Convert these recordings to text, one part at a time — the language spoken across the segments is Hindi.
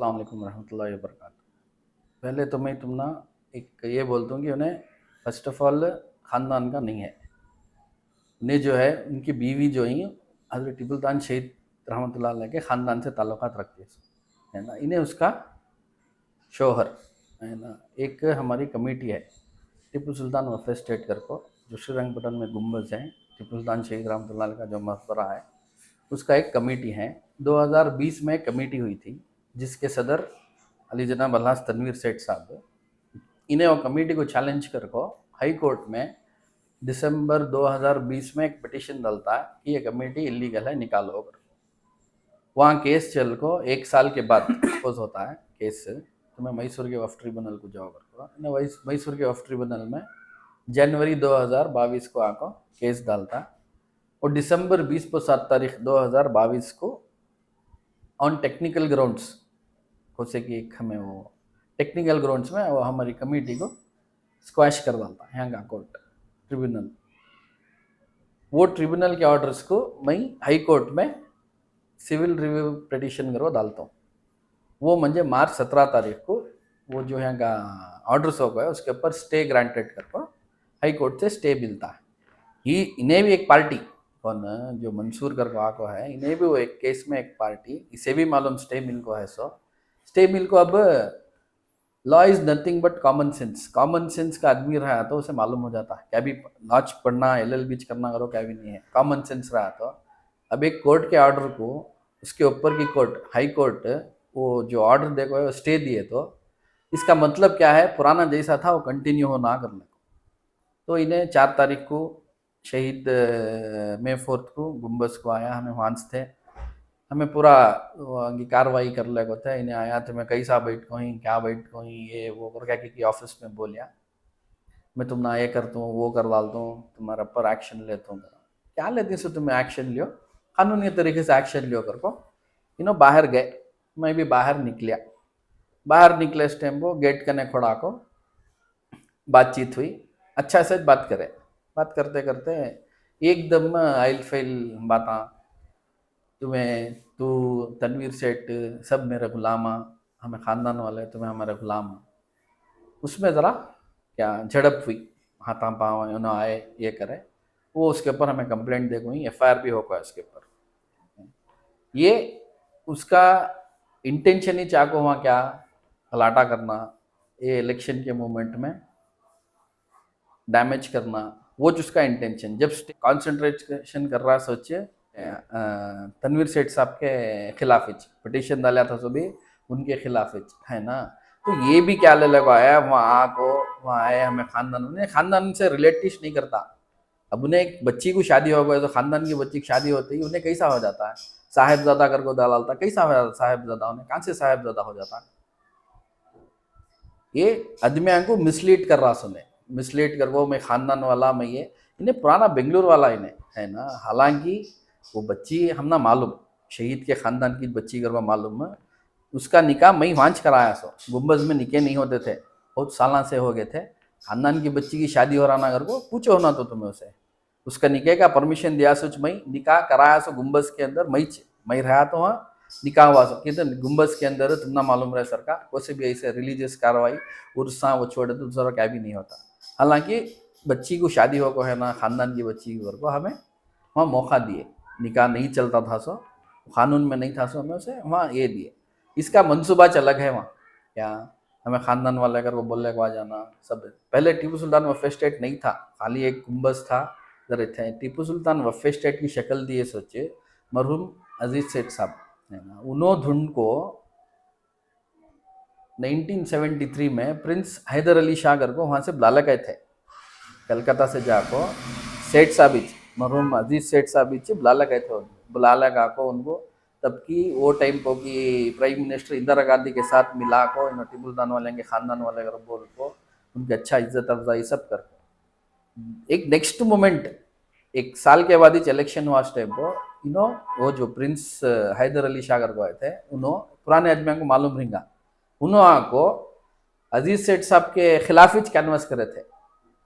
अस्सलाम वालेकुम रहमतुल्लाहि व बरकातहू। पहले तो मैं तुम ना एक ये बोलता हूँ कि उन्हें फर्स्ट ऑफ ऑल ख़ानदान का नहीं है। उन्हें जो है उनकी बीवी जो ही हज़रत टिपुल शहीद रहमतुल्लाह अलैह के ख़ानदान से ताल्लुक़ात रखती है ना। इन्हें उसका शौहर है ना, एक हमारी कमेटी है टीपू सुल्तान वफ़ स्टेट करको, जो श्रीरंगपट्टनम में गुम्बज है, टीपू सुल्तान शहीद रहमतुल्लाह अलैह का जो मकबरा है उसका एक कमेटी है। 2020 में कमेटी हुई थी जिसके सदर अली जनाब अल्लाह तनवीर सेठ साहब, इन्हें वो कमेटी को चैलेंज कर को हाई कोर्ट में दिसंबर 2020 में एक पिटीशन डालता है कि ये कमेटी इलीगल है, निकालो कर। वहाँ केस चल को 1 साल के बाद एक्सपोज होता है केस से, तो मैं मैसूर के वफ़ ट्रिब्यूनल को जाओ कर मैसूर के वफ़ ट्रिब्यूनल में जनवरी 2022 को आको केस डालता है और दिसंबर 20 को 7 तारीख 2022 को ऑन टेक्निकल ग्राउंड्स कोसे की एक हमें वो टेक्निकल ग्राउंड्स में वो हमारी कमेटी को स्क्वैश कर डालता है यहाँ का कोर्ट ट्रिब्यूनल। वो ट्रिब्यूनल के ऑर्डर्स को मैं हाई कोर्ट में सिविल रिव्यू पिटीशन करो डालता हूँ। वो मुझे मार्च 17 तारीख को वो जो यहाँ का ऑर्डर्स हो गया उसके ऊपर स्टे ग्रांटेड कर हाई कोर्ट से स्टे मिलता है। ही इन्हें भी एक पार्टी कौन जो मंसूर कर आको है, इन्हें भी वो एक केस में एक पार्टी, इसे भी मालूम स्टे मिल को है। सो स्टे मिल को अब law is nothing but common sense का आदमी रहा तो उसे मालूम हो जाता है क्या भी लॉज पढ़ना LLB करना करो क्या भी नहीं है, कॉमन सेंस रहा तो अब एक कोर्ट के ऑर्डर को उसके ऊपर की कोर्ट हाई कोर्ट वो जो ऑर्डर देखो है वो स्टे दिए, तो इसका मतलब क्या है, पुराना जैसा था वो कंटिन्यू हो ना करने को। तो इन्हें 4 तारीख को शहीद मई 4 को गुम्बस को आया, हमें वांस थे, हमें पूरा कार्रवाई कर ले को थे। इन्हें आया तो मैं कैसा बैठ को ही क्या बैठ को ही ये वो कर क्या कि ऑफिस में बोलिया मैं तुम ना ये करता हूँ वो कर डालता हूँ, तुम्हारे ऊपर एक्शन लेता हूँ। क्या लेती सो तुम्हें एक्शन लियो, कानूनी तरीके से एक्शन लियो कर को। बाहर गए, मैं भी बाहर निकलिया। बाहर निकले इस टाइम को गेट कने खड़ा को बातचीत हुई, अच्छा से बात करे, बात करते करते एकदम आइल फाइल बाता, तुम्हें तू तनवीर सेठ सब मेरे गुलामा, हमें ख़ानदान वाले तुम्हें हमारे गुलाम। उसमें ज़रा क्या झड़प हुई, हाथा पाँव उन्हें आए ये करे, वो उसके ऊपर हमें कंप्लेंट दे गई, FIR भी होगा इसके ऊपर। ये उसका इंटेंशन ही चाको वहाँ क्या घलाटा करना, ये इलेक्शन के मोमेंट में डैमेज करना, वो जिसका इंटेंशन जब कॉन्सेंट्रेशन कर रहा सोचिए तनवीर सेठ साहब के खिलाफ पिटीशन डाला था, तो भी उनके खिलाफ है ना। तो ये भी क्या ले लगा आया वहाँ आए, हमें खानदान से रिलेटिव नहीं करता। अब उन्हें एक बच्ची को शादी हो गई तो खानदान की बच्ची की शादी होती है, उन्हें कैसा हो जाता है साहेबजादा कर को दलालता, कैसा हो जाता साहेबजादा, उन्हें कहाँ से साहेबजादा हो जाता है। ये आदमियों को मिसलीड कर रहा सुने, मिसलीड कर वो मैं ख़ानदान वाला मैं ये, इन्हें पुराना बेंगलुरु वाला इन्हें है ना। हालांकि वो बच्ची हम ना मालूम शहीद के ख़ानदान की बच्ची कर मालूम, उसका निकाह मैं वांच कराया। सो गुम्बज में निकाह नहीं होते थे, बहुत साल से हो गए थे। ख़ानदान की बच्ची की शादी हो रहा ना कर को पूछो ना तो तुम्हें उसे उसका निकाह का परमिशन दिया सोच, मैं निकाह कराया सो गुम्बज के अंदर मैं रहा तो वहाँ निकाह हुआ सो कि गुम्बज के अंदर तुम ना मालूम रहे सरकार वैसे भी ऐसे रिलीजियस कार्रवाई उर्सा वो छोड़े तो दूसरा क्या भी नहीं होता। हालांकि बच्ची को शादी हो को है ना, ख़ानदान की बच्ची को हमें वहाँ मौका दिए, निकाह नहीं चलता था सो कानून में नहीं था सो हमें उसे वहाँ ये दिए। इसका मनसूबा अलग है वहाँ क्या, हमें ख़ानदान वाले अगर वो बोलने को आ जाना सब। पहले टीपू सुल्तान वफ़ स्टेट नहीं था, खाली एक गुम्बज था इधर थे। टीपू सुल्तान वफ़ स्टेट की शक्ल दिए सोचे मरहूम अजीज सेठ साहब है ना, उन्होंने धुंड को 1973 में प्रिंस हैदर अली शाह कर को वहाँ से बुला गए थे, कलकत्ता से जाको सेठ साहब मरहूम अजीज सेठ साहब बुला गए थे, बुला लगा को उनको तब की वो टाइम को कि प्राइम मिनिस्टर इंदिरा गांधी के साथ मिला को टीपू सुल्तान वाले के ख़ानदान वाले कर बोल को उनकी अच्छा इज्जत अफजाई सब कर। एक नेक्स्ट मोमेंट 1 साल के बाद ही इलेक्शन हुआ टाइम को वो जो प्रिंस हैदर अली शाह को आए थे, उन्होंने पुराने आदमियों को मालूम रहेगा, उन्होंने को अजीज सेठ साहब के खिलाफ ही कैनवस करे थे।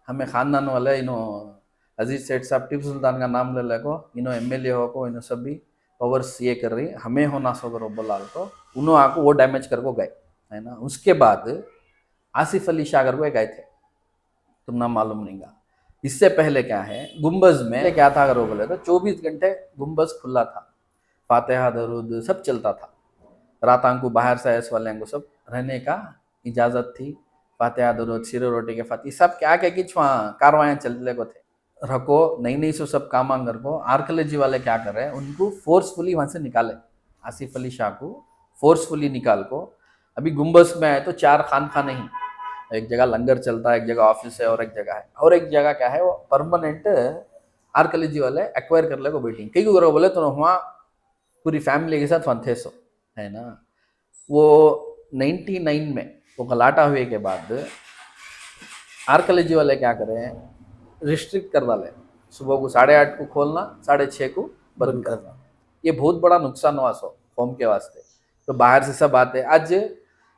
हमें ख़ानदान वाले अजीज सेठ साहब टीपू सुल्तान का नाम ले को MLA हो को सब भी पावर्स ये कर रही हमें होना सो करो बोला तो उन्होंने आको वो डैमेज कर को गए है ना। उसके बाद आसिफ अली शाह कर को गए थे, तुम ना मालूम नहीं गा। इससे पहले क्या है गुम्बज में क्या था अगर वो बोले तो 24 घंटे गुम्बज खुला था, फातिहा दरूद सब चलता था। रातां को बाहर से ऐस वाले को सब रहने का इजाजत थी। फातिहा दरूद सिरो रोटी के फाती सब क्या क्या किच वहाँ कारवाएं चलने को थे रखो नई नई सो सब काम आंगर को आर्कियोलॉजी वाले क्या कर रहे हैं उनको फोर्सफुली वहां से निकाले। आसिफ अली शाह को फोर्सफुली निकाल को अभी गुम्बज में आए तो 4 खाने ही, एक जगह लंगर चलता है, एक जगह ऑफिस है और एक जगह है, और एक जगह क्या है वो परमानेंट आर्कियोलॉजी वाले एक्वायर कर ले को बैठी कई को बोले तो वहाँ पूरी फैमिली के साथ थे सो है ना। वो 99 में वो गलाटा हुए के बाद आर्कियोलॉजी वाले क्या करें रिस्ट्रिक्ट कर डाले, सुबह को 8:30 को खोलना 6:30 को बंद करना। ये बहुत बड़ा नुकसान हुआ सो होम के वास्ते। तो बाहर से सब आते आज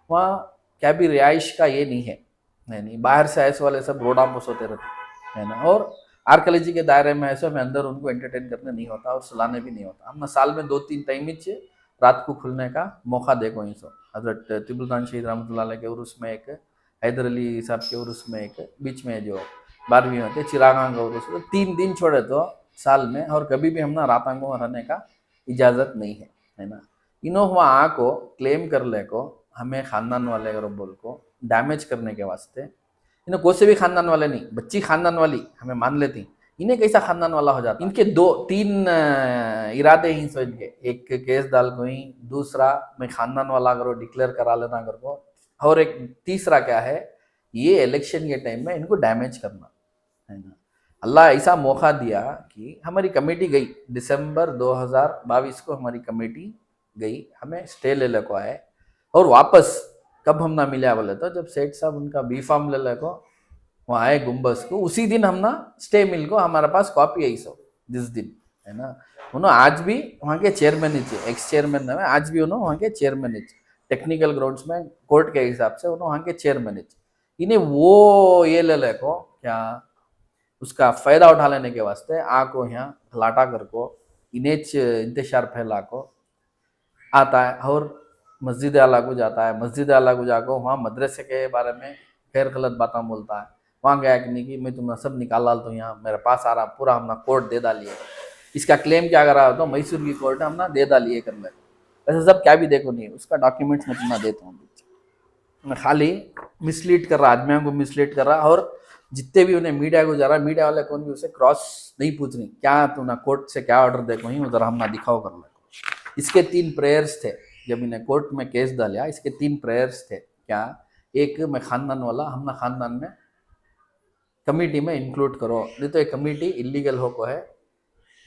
वहाँ क्या भी रिहाइश का ये नहीं है नहीं, बाहर से ऐसे वाले सब रोड आम सोते रहते है ना। और आर्कियोलॉजी के दायरे में ऐसे में अंदर उनको एंटरटेन करने नहीं होता और सुलाने भी नहीं होता। हम साल में 2-3 टाइम ही रात को खुलने का मौका देखो ही सो हजरत तिब्बत खान शहीद रहमतुल्लाह अलैह के उर्स में एक, हैदर अली साहब के उर्स में एक, बीच में जो 12वीं होते चिरागां का उर्स, तो 3 दिन छोड़े तो साल में, और कभी भी हम ना रातांगों में रहने का इजाज़त नहीं है ना। इन्हों वहाँ को क्लेम कर ले को हमें खानदान वाले अगर बोल को डैमेज करने के वास्ते, इन्हें कोई से भी खानदान वाले नहीं, बच्ची खानदान वाली हमें मान लेती, इन्हें कैसा खानदान वाला हो जाता। इनके 2-3 इरादे ही सो इनके, एक केस डाल को ही, दूसरा मैं खानदान वाला अगर डिक्लेयर करा लेना अगर को, और एक तीसरा क्या है ये इलेक्शन के टाइम में इनको डैमेज करना है ना। अल्लाह ऐसा मौका दिया कि हमारी कमेटी गई दिसंबर 2022 को, हमारी कमेटी गई, हमें स्टे ले ले को आए, और वापस कब हम ना मिला बोले तो जब सेठ साहब उनका बी फार्म ले ले को वहाँ आए गुम्बस को, उसी दिन हम ना स्टे मिल को हमारे पास कॉपी आई सो जिस दिन है ना। उन्होंने आज भी वहाँ के चेयरमैन ही थे, एक्स चेयरमैन है, आज भी उन्होंने वहाँ के चेयरमैन ही, टेक्निकल ग्राउंड्स में कोर्ट के हिसाब से उन्होंने वहाँ के चेयरमैन ही। इन्हें वो ये ले ले को क्या उसका फ़ायदा उठा लेने के वास्ते आको यहाँ लाटा कर को इन्हें इंतशार फैला को आता है, और मस्जिद आला को जाता है, मस्जिद आला को जाको वहाँ मदरसे के बारे में खैर गलत बातें बोलता है। वहाँ गया कि नहीं कि मैं तुम्हें सब निकाल तो यहाँ मेरे पास आ रहा पूरा हमने कोर्ट दे डालिए, इसका क्लेम क्या कर रहा तो मैसूर की कोर्ट हमने दे डालिए कर ले, वैसे सब क्या भी देखो नहीं उसका डॉक्यूमेंट्स मैं तुम्हें देता हूँ। मैं खाली मिसलीड कर रहा, आदमियों को मिसलीड कर रहा, और जितने भी उन्हें मीडिया को जा रहा, मीडिया वाले कौन भी उसे क्रॉस नहीं पूछ रही क्या तुमने कोर्ट से क्या ऑर्डर देखो ही उधर हमने दिखाओ कर ले। इसके 3 प्रेयर्स थे जब इन्हें कोर्ट में केस डाला, इसके 3 प्रेयर्स थे क्या, एक मैं खानदान वाला हमने खानदान में कमेटी में इंक्लूड करो, नहीं तो एक कमेटी इलीगल हो को है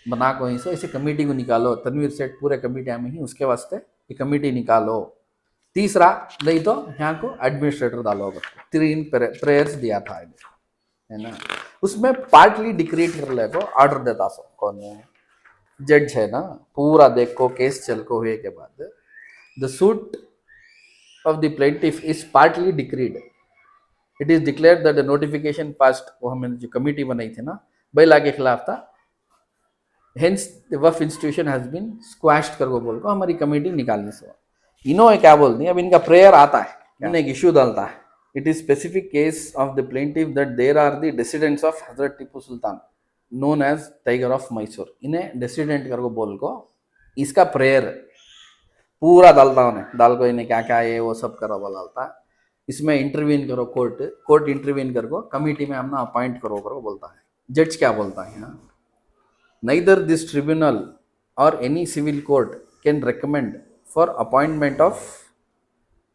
बना को ही सो इसे कमेटी को निकालो, तनवीर सेठ पूरे कमेटी में ही उसके वास्ते ये कमेटी निकालो। तीसरा नहीं तो यहाँ को एडमिनिस्ट्रेटर डालो, 3 प्रेयर्स दिया था है ना। उसमें पार्टली डिक्रीट कर ले को ऑर्डर देता सो कौन है जज है ना, पूरा देख को केस चल को हुए के बाद the suit of the plaintiff is partly decreed, it is declared that the notification past, वो हमने जो कमेटी बनाई थी ना बैला के खिलाफ था, hence the waqf institution has been squashed कर को बोल को हमारी कमेटी निकालने से। इन्होंने क्या बोलती है अब इनका प्रेयर आता है, इन्हें एक इशू डालता है, it is specific case of the plaintiff that there are the descendants of Hazrat Tipu Sultan known as tiger of Mysore, इन्हें डिसिडेंट कर को बोल को इसका प्रेयर पूरा डालता उन्हें डाल को, इन्हें क्या क्या है वो सब करो बोला डालता है। इसमें इंटरवीन करो कोर्ट इंटरवीन कर को कमेटी में हमने अपॉइंट करो बोलता है। जज क्या बोलता है यहाँ, neither this tribunal or any civil court can recommend for appointment of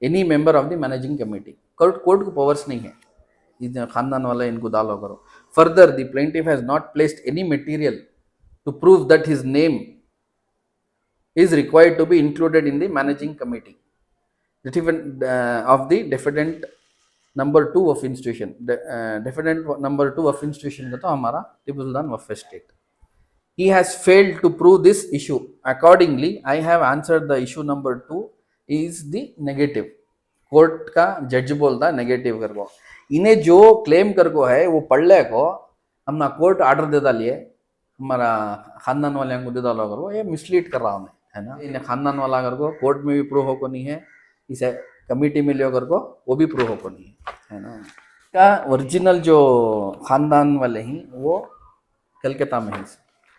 any member of the managing committee, court को पावर्स नहीं है इतने खानदान वाले इनको डालो करो। Further the plaintiff has not placed any material to prove that his name is required to be included in the managing committee of the defendant number 2 of institution, defendant number 2 of institution का तो हमारा Tipu Sultan वफ़ state. He has failed to prove this issue. Accordingly, I have answered the issue number 2 is the negative. Court का जज बोलता है नेगेटिव कर को, इन्हें जो क्लेम कर को है वो पढ़ ले को हमना कोर्ट ऑर्डर दे डालिए हमारा खानदान वाले को दे डालो अगर वो ये मिसलीड कर रहा हूँ मैं, है ना। इन्हें खानदान वाला अगर को कोर्ट में भी प्रूव हो को नहीं है, इसे कमिटी में लियो अगर को वो भी प्रूव हो को नहीं है ना। का ओरिजिनल जो खानदान वाले ही वो कलकत्ता में ही।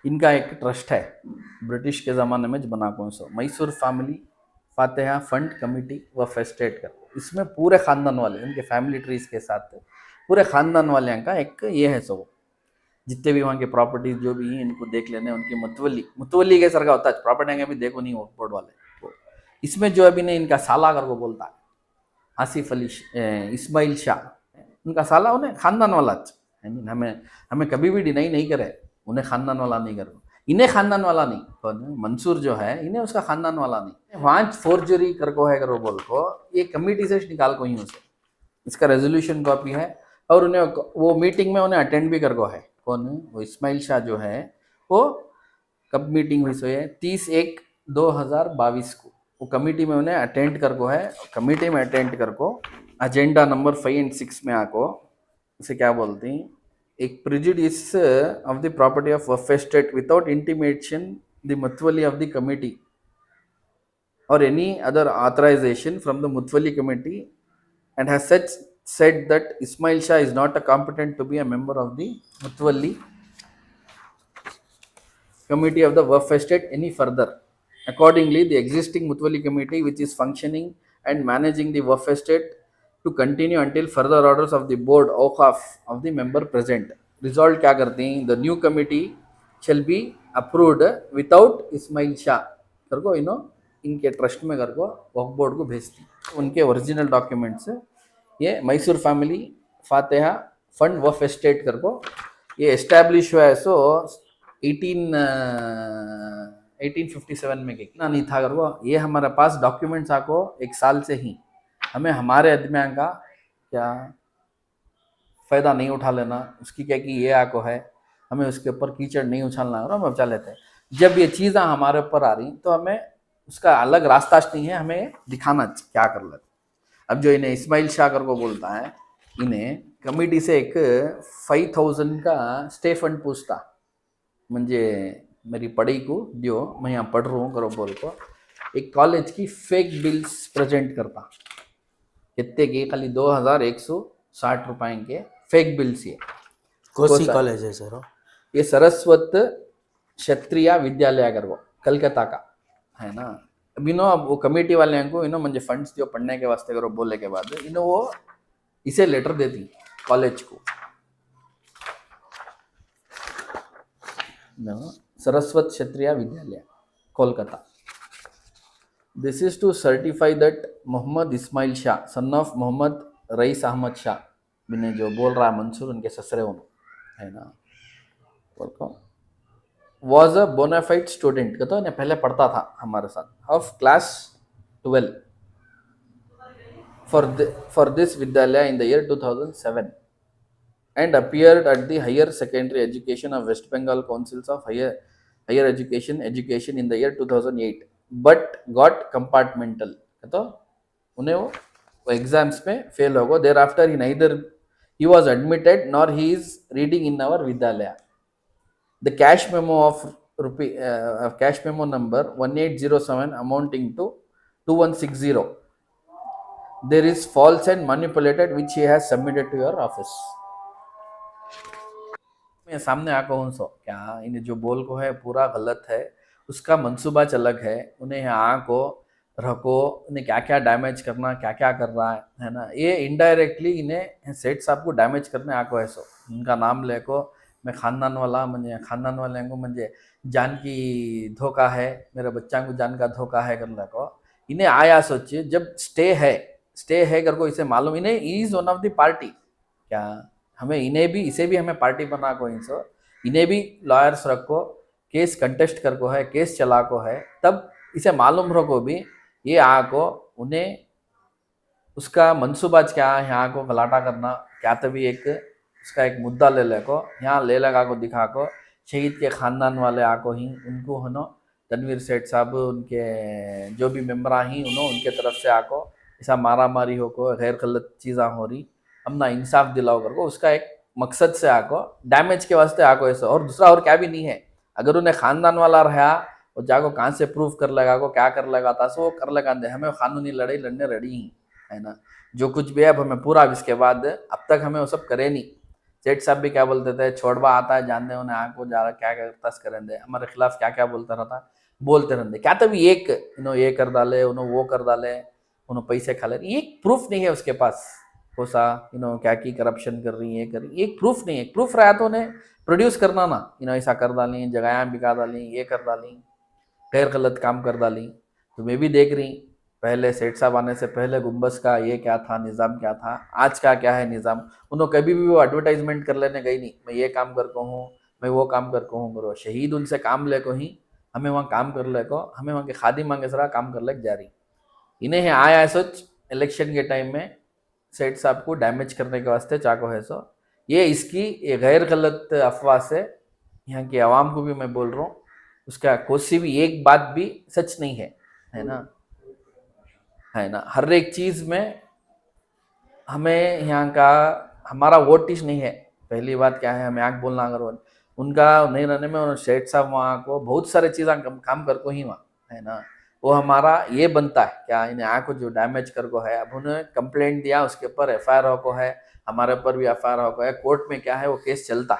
इनका एक ट्रस्ट है ब्रिटिश के ज़माने में जो बना कौन सो Mysore family Fatiha fund committee व फेस्टेट कर, इसमें पूरे ख़ानदान वाले उनके फैमिली ट्रीज के साथ पूरे ख़ानदान वाले का एक ये है। सो जितने भी वहाँ के प्रॉपर्टीज जो भी हैं इनको देख लेने, उनकी मुतवली के सर का होता है प्रॉपर्टी भी देखो नहीं वो बोर्ड वाले तो। इसमें जो अभी ने इनका साला कर को बोलता है आसिफ अली इस्माइल शाह, उनका साला उन्हें खानदान वाला है नहीं। हमें हमें कभी भी डिनाई नहीं करे उन्हें खानदान वाला नहीं करो, इन्हें खानदान वाला नहीं तो मंसूर जो है इन्हें उसका खानदान वाला नहीं। वहाँ फोर्जरी कर को है करो बोल को ये कमेटी से निकाल को ही उसे, इसका रेजोल्यूशन कॉपी है। और उन्हें वो मीटिंग में उन्हें अटेंड भी कर को है। कौन वो इस्माइल शाह जो है वो कब मीटिंग हुई सो है 30/1/2022 को वो कमेटी में उन्हें अटेंड कर को है। कमेटी में अटेंड कर को एजेंडा नंबर 5 और 6 में आको उसे क्या बोलती हैं, एक prejudice of the property of waqf estate without intimation the mutawalli of the committee और any other authorization from the mutawalli committee and has said that Ismail Shah is not competent to be a member of the Mutwalli committee of the Waqf estate any further. Accordingly, the existing Mutwalli committee which is functioning and managing the Waqf estate to continue until further orders of the board of the member present. Resolved क्या करते हैं, the new committee shall be approved without Ismail Shah करको इनके ट्रस्ट में करको वक्फ बोर्ड को भेजती। उनके ओरिजिनल डॉक्यूमेंट्स ये Mysore family Fatiha fund वफ़ estate करको ये एस्टैब्लिश हुआ है। सो 1857 में कितना नहीं था करको ये हमारे पास डॉक्यूमेंट्स आको एक साल से ही हमें हमारे आदमियों का क्या फ़ायदा नहीं उठा लेना, उसकी क्या कि ये आको है हमें उसके ऊपर कीचड़ नहीं उछालना और हम बचा लेते हैं। जब ये चीज़ें हमारे ऊपर आ रही तो हमें उसका अलग रास्ता नहीं है, हमें दिखाना क्या कर लेते। अब जो इन्हें इस्माइल शाह कर को बोलता है, इन्हें कमिटी से एक 5000 का स्टे फंड पूछता, मुझे मेरी पढ़ाई को जो मैं यहाँ पढ़ रहा हूँ करो बोल को एक कॉलेज की फेक बिल्स प्रेजेंट करता, कितने की खाली 2160 रुपए के फेक बिल्स। ये कौन सी कॉलेज है सर? ये सरस्वत क्षत्रिय विद्यालय अगर वो कलकत्ता का है ना। अब अब वो कमेटी वाले को मुझे फंड्स जो पढ़ने के वास्ते करो बोलने के बाद वो इसे लेटर देती कॉलेज को, Saraswat Kshatriya Vidyalaya Kolkata. This is to certify that Mohammad Ismail Shah son of Mohammad Rais Ahmed Shah बिने जो बोल रहा है मंसूर उनके ससरे है ना, वॉज अ बोनाफाइड स्टूडेंट कहते हैं पहले पढ़ता था हमारे साथ ऑफ क्लास 12 फॉर दिस विद्यालय in the year 2007 and appeared at the higher secondary education of West Bengal councils of higher education in the year 2008 but got compartmental तो उन्हें वो एग्जाम्स में फेल हो गए। thereafter he was admitted nor he is reading in our vidyalaya. The cash memo of cash memo number 1807 amounting to 2160 there is false and manipulated which he has submitted to your office. मैं सामने आको हूँ सो क्या इन्हें जो बोल को है पूरा गलत है, उसका मंसूबा अलग है। उन्हें यहाँ को रखो इन्हें क्या क्या डैमेज करना क्या क्या कर रहा है ना, ये इनडायरेक्टली इन्हें सेठ साहब को डैमेज करने आको है। सो उनका नाम लेको मैं खानदान वाला मुझे खानदान वाले को मुझे जान की धोखा है, मेरे बच्चा को जान का धोखा है करने को इन्हें आया। सोचिए जब स्टे है कर को इसे मालूम इन्हें is one of the party, क्या हमें इन्हें भी इसे भी हमें पार्टी बना को इनसे इन्हें भी लॉयर्स रखो केस कंटेस्ट कर को है केस चला को है, तब इसे मालूम रखो भी ये आको उन्हें उसका मंसूबाज क्या है यहाँ को गलाटा करना क्या, तभी एक उसका एक मुद्दा ले ले को यहाँ ले लगा को दिखा को शहीद के ख़ानदान वाले आको ही उनको है ना तनवीर सेठ साहब उनके जो भी मेम्बर ही उनके तरफ से आको ऐसा मारा मारी हो को गैर गलत चीज़ा हो रही हम ना इंसाफ दिलाओ कर को उसका एक मकसद से आको डैमेज के वास्ते आको ऐसा और दूसरा और क्या भी नहीं है। अगर उन्हें खानदान वाला रहा और जाको कहाँ से प्रूफ कर लेगा को क्या कर लेगा था सो वो कर लेगा दे, हमें कानूनी लड़ाई लड़ने रेडी ही है ना। जो कुछ भी है अब हमें पूरा, अब इसके बाद अब तक हमें वो सब करे नहीं। सेठ साहब भी क्या बोलते थे, छोड़वा आता है जानते उन्हें आँख को जा रहा क्या क्या तस करें दे, हमारे खिलाफ क्या क्या बोलता रहता, बोलते रहते क्या तभी एक ये कर डाले उन्होंने वो कर डाले उन्होंने पैसे खा ले, एक प्रूफ नहीं है उसके पास कोसा क्या की करप्शन कर रही है कर रही, एक प्रूफ नहीं है। प्रूफ रहा तो उन्हें प्रोड्यूस करना ना, ऐसा कर डाली जगह बिका डाली ये कर डाली गैर गलत काम कर डाली। तो मैं भी देख रही पहले सेठ साहब आने से पहले गुम्बस का ये क्या था निज़ाम क्या था, आज का क्या है निज़ाम। उन्होंने कभी भी वो एडवर्टाइजमेंट कर लेने गई नहीं, मैं ये काम कर को हूँ मैं वो काम कर को हूँ करो, शहीद उनसे काम ले को ही हमें वहाँ काम कर ले को, हमें वहाँ के खादी मांगे सरा काम कर ले जा रही। इन्हें आया है सोच इलेक्शन के टाइम में सेठ साहब को डैमेज करने के वास्ते चाको है सो ये इसकी ये गैर गलत अफवाह से यहाँ की आवाम को भी मैं बोल रहा हूँ उसका कोई भी एक बात भी सच नहीं है ना, है ना। हर एक चीज़ में हमें यहाँ का हमारा वोट इश नहीं है। पहली बात क्या है, हमें आँख बोलना अगर उनका नहीं रहने में सेठ साहब वहाँ को बहुत सारे चीज़ें काम कर को ही वहाँ है ना, वो हमारा ये बनता है क्या इन्हें आँख को जो डैमेज कर को है। अब उन्हें कंप्लेंट दिया उसके ऊपर FIR हो को है, हमारे ऊपर भी FIR हो को है, कोर्ट में क्या है वो केस चलता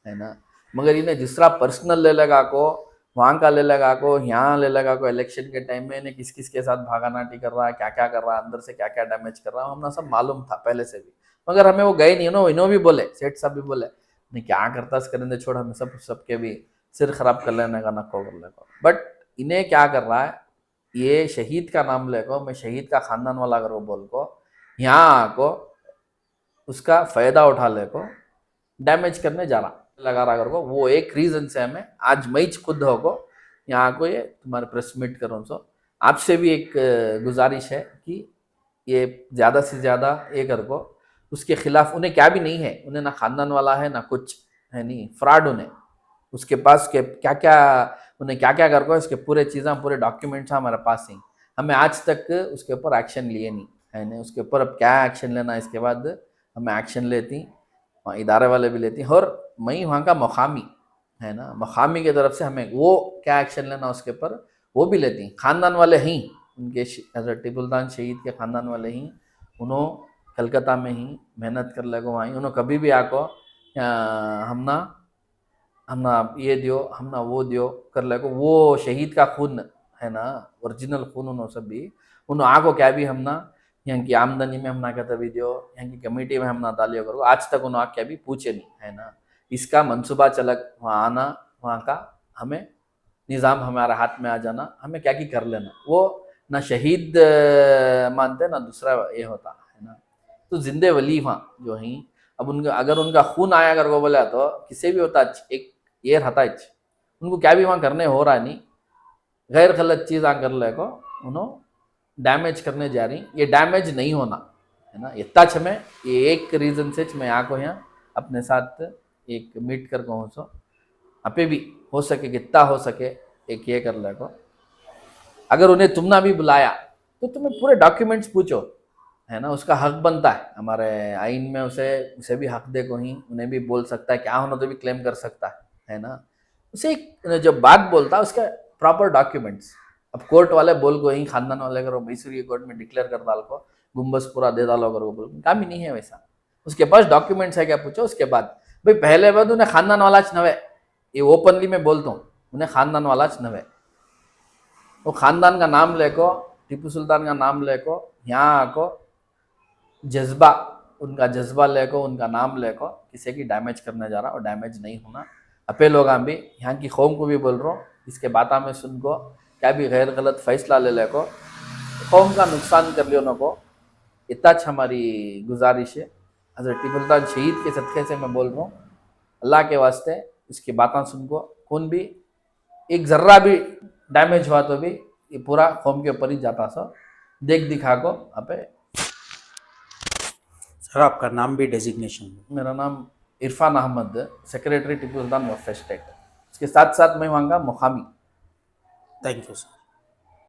है ना। मगर इन्हें जिस तरह पर्सनल ले लगा को वहाँ का ले लगा को यहाँ ले लगा को इलेक्शन के टाइम में इन्हें किस किस के साथ भागानाटी कर रहा है क्या क्या कर रहा है अंदर से क्या क्या डैमेज कर रहा है हमने सब मालूम था पहले से भी। मगर हमें वो गए नहीं इन्हों भी बोले सेठ साहब भी बोले नहीं क्या करता करेंगे छोड़ हमें सबके भी सिर खराब कर लेने का नको कर लेको। बट इन्हें क्या कर रहा है ये शहीद का नाम लेको, मैं शहीद का खानदान वाला अगर वो बोल को यहाँ आको उसका फ़ायदा उठा ले को डैमेज करने जा रहा लगा रहा कर को, वो एक रीज़न से हमें आज मई खुद हो को यहाँ को ये तुम्हारे प्रेस मीट करो। सो आपसे भी एक गुजारिश है कि ये ज़्यादा से ज़्यादा ये कर को उसके खिलाफ, उन्हें क्या भी नहीं है, उन्हें ना खानदान वाला है ना कुछ है नहीं, फ्रॉड उन्हें उसके पास के क्या क्या उन्हें क्या क्या कर को इसके पूरे चीज़ें पूरे डॉक्यूमेंट्स हमारे पास ही, हमें आज तक उसके ऊपर एक्शन लिए नहीं है नहीं। उसके ऊपर अब क्या एक्शन लेना इसके बाद हमें एक्शन लेती इदारे वाले भी लेती और मई वहाँ का मकामी है ना, मकामी की तरफ से हमें वो क्या एक्शन लेना उसके ऊपर वो भी लेती। खानदान वाले ही उनके हज़रत टीपू सुल्तान शहीद के खानदान वाले ही उन्होंने कलकत्ता में ही मेहनत कर लगो वहीं उन्होंने कभी भी आको हमना ये दियो हमना वो दियो कर लगो, वो शहीद का खून है ना ओरिजिनल खून उन्होंने सब भी उन्होंने आको क्या भी हमना यहाँ की आमदनी में हमना कहता भी दियो यहाँ की कमेटी में हमना डालियो करो, आज तक उन्होंने क्या भी पूछे नहीं है ना। इसका मनसूबा चलक वहाँ आना वहाँ का हमें निज़ाम हमारे हाथ में आ जाना, हमें क्या की कर लेना, वो ना शहीद मानते ना दूसरा ये होता है ना। तो जिंदे वली वहाँ जो ही अब उनका अगर उनका खून आया कर को बोला तो किसी भी होता एक ये रहता उनको क्या भी वहाँ करने हो रहा नहीं, गैर गलत चीज़ आ कर ले को उन्होंने डैमेज करने जा रही, ये डैमेज नहीं होना है ना। इतना हमें ये एक रीज़न से मैं आको यहाँ अपने साथ एक मीट कर कहूँ सो अपे भी हो सके कितना हो सके एक ये कर ले को। अगर उन्हें तुमने भी बुलाया तो तुम्हें पूरे डॉक्यूमेंट्स पूछो है ना, उसका हक बनता है हमारे आइन में, उसे भी हक दे को ही उन्हें भी बोल सकता है क्या होना तो भी क्लेम कर सकता है ना। उसे जब बात बोलता है उसका प्रॉपर डॉक्यूमेंट्स, अब कोर्ट वाले बोल को ही खानदान वाले करो मैसूर कोर्ट में डिक्लेयर कर डाल को गुम्बस पूरा दे डालो करो बोल काम ही नहीं है वैसा, उसके पास डॉक्यूमेंट्स है क्या पूछो। उसके बाद भाई पहले बाद उन्हें खानदान वाला च नवे, ये ओपनली मैं बोलता हूँ उन्हें खानदान वाला च नवे, वो खानदान का नाम लेको टीपू सुल्तान का नाम लेको यहाँ आको जज्बा उनका जज्बा लेको उनका नाम लेको किसी की डैमेज करने जा रहा और डैमेज नहीं होना। अपे लोग हम भी यहाँ की कौम को भी बोल रहा हूँ इसके बातें में सुन को क्या भी गैर गलत फैसला ले ले को कौम का नुकसान कर लियो नको, इतना हमारी गुजारिश है। हज़रत टीपू सुल्तान शहीद के सदक़े से मैं बोल रहा हूँ अल्लाह के वास्ते इसकी बातें सुन को कौन भी एक ज़र्रा भी डैमेज हुआ तो भी ये पूरा कौम के ऊपर ही जाता सा देख दिखा को। अपे सर आपका नाम भी डेजिग्नेशन? मेरा नाम Irfan Ahmad, secretary Tipu Sultan welfare state, इसके साथ साथ मैं वहाँ का मुकामी। Thank you sir.